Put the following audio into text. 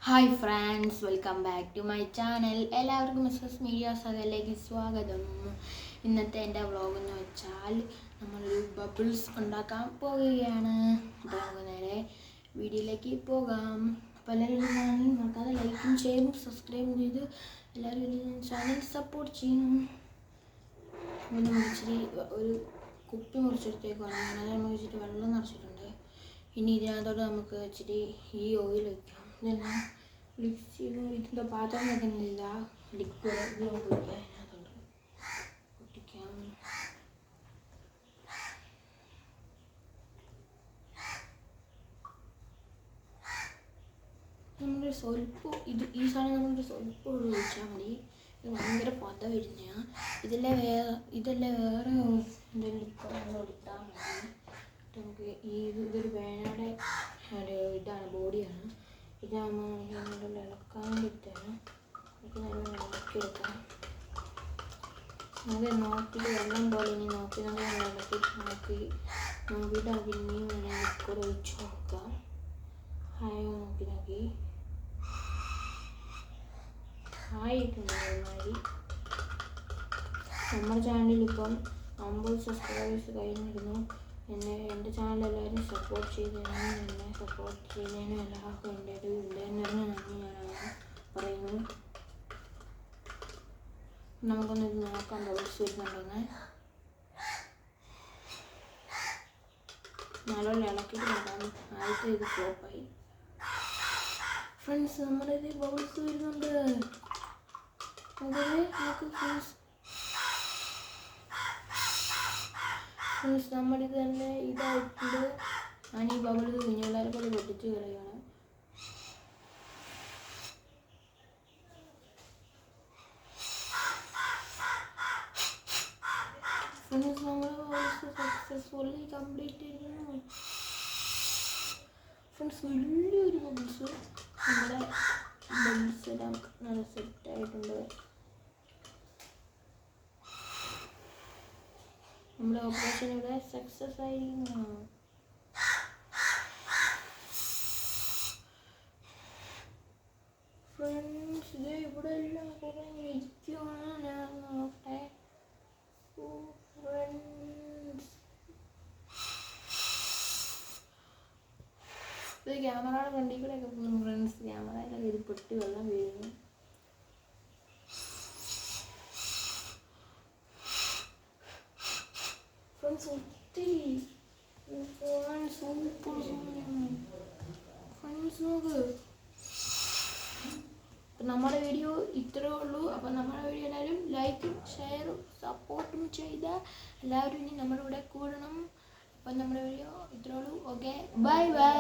Hi friends, welcome back to my channel. എല്ലാവർക്കും Mrs media സകലിലേക്ക് സ്വാഗതം. ഇന്നത്തെ എൻ്റെ വ്ളോഗ് എന്ന് വെച്ചാൽ നമ്മളൊരു ബബിൾസ് ഉണ്ടാക്കാൻ പോവുകയാണ്. അപ്പോൾ നമുക്ക് നേരെ വീഡിയോയിലേക്ക് പോകാം. അപ്പോൾ എല്ലാവരും മറക്കാതെ ലൈക്കും ഷെയറും സബ്സ്ക്രൈബും ചെയ്ത് എല്ലാവരും ചാനൽ സപ്പോർട്ട് ചെയ്യണം. അപ്പോൾ നമ്മൾ ഇച്ചിരി ഒരു കുപ്പി മുറിച്ചെടുത്തേക്കാണ്. അത് നമ്മൾ ഇച്ചിരി വെള്ളം നിറച്ചിട്ടുണ്ട്. ഇനി ഇതിനകത്തോട്ട് നമുക്ക് ഇച്ചിരി ഈ ഓയിൽ വയ്ക്കാം. ഇതെല്ലാം മിക്സ് ചെയ്ത് ഇതിൻ്റെ പാത്രം വെക്കുന്നില്ല. ലിക്വിഡ് ഇത് നമുക്ക് വയ്ക്കാം. അതിനകത്തോട്ട് പൊട്ടിക്കാം. നമ്മുടെ സ്വല്പം ഈ സാധനം നമ്മളൊരു സ്വല്പം ഒഴിച്ചാൽ മതി. ഇത് ഭയങ്കര പത വരുന്ന ഇതെല്ലാം വേറെ എന്തെങ്കിലും ലിക്വിഡ് എടുത്താൽ മതി. നമുക്ക് ഇതൊരു പേനയുടെ ഇതാണ്, ബോഡിയാണ്. ഇതാകുമ്പോൾ ഇളക്കാൻ വേണ്ടിയിട്ടാണ്. നമുക്ക് നല്ല ഇളക്കിയെടുക്കാം. നമുക്ക് നോക്കിയിട്ട് വെള്ളം പോലെ ഇനി നോക്കി നമ്മൾ നോക്കിയിട്ട് അതിനെയും വേണമെങ്കിൽ ലിക്വിഡ് ഒഴിച്ച് നോക്കാം. ആയോ നോക്കി ആയിട്ടുണ്ട്. ഒരുമാതിരി നമ്മുടെ ചാനലിൽ ഇപ്പം 50 സബ്സ്ക്രൈബേഴ്സ് കഴിഞ്ഞിരുന്നു. എൻ്റെ ചാനൽ എല്ലാവരും സപ്പോർട്ട് ചെയ്തതിനും എന്നെ സപ്പോർട്ട് ചെയ്യുന്നതിനും എല്ലാവർക്കും എൻ്റെ ഒരു നന്ദി ഞാൻ പറയുന്നു. നമുക്കൊന്ന് നോക്കാം ബബിൾസ് വരുന്നുണ്ടെന്ന്. നല്ലോണം ഇളക്കിയിട്ട് നോക്കാം. ആദ്യത്തെ ഇത് ഫ്ലോപ്പായി. ഫ്രണ്ട്സ്, നമ്മുടെ ഇത് ബബിൾസ് വരുന്നുണ്ട്. നമുക്ക് ഫ്രണ്ട്സ് നമ്മളിത് തന്നെ ഇതായിട്ടുണ്ട്. ഞാൻ ഈ ബബിൾസ് കുഞ്ഞുപിള്ളേരെ പോലെ പൊട്ടിച്ച് കളയാണ്. ഫ്രണ്ട്സ്, നമ്മുടെ ബബിൾസ് സക്സസ്ഫുള്ളി കംപ്ലീറ്റ് ചെയ്തിരുന്നു. ഫ്രണ്ട്സ്, വലിയൊരു ബബിൾസ് നമ്മുടെ ബബിൾസ് എല്ലാം നല്ല സെറ്റായിട്ടുണ്ട്. നമ്മുടെ ഓപ്പറേഷൻ ഇവിടെ സക്സസ് ആയിരിക്കുന്നു. ഫ്രണ്ട്സ്, ഇത് ഇവിടെ എല്ലാം കുറേ ഇരിക്കുകയാണ്. ഞാൻ നോക്കട്ടെ. ഫ്രണ്ട്സ്, ഇത് ക്യാമറയുടെ ഫ്രണ്ടിൽ കൂടെയൊക്കെ പോകുന്നു. ഫ്രണ്ട്സ്, ക്യാമറയിലൊക്കെ ഇത് പൊട്ടി വെള്ളം വീഴുന്നു. ഒത്തിരി സൂപ്പർ ഫ്രണ്ട്സ് നോക്ക്. അപ്പം നമ്മുടെ വീഡിയോ ഇത്രയേ ഉള്ളൂ. അപ്പം നമ്മുടെ വീഡിയോ എല്ലാവരും ലൈക്കും ഷെയറും സപ്പോർട്ടും ചെയ്താൽ എല്ലാവരും ഇനി നമ്മുടെ കൂടെ കൂടണം. അപ്പം നമ്മുടെ വീഡിയോ ഇത്രയേ ഉള്ളൂ. Okay, bye bye.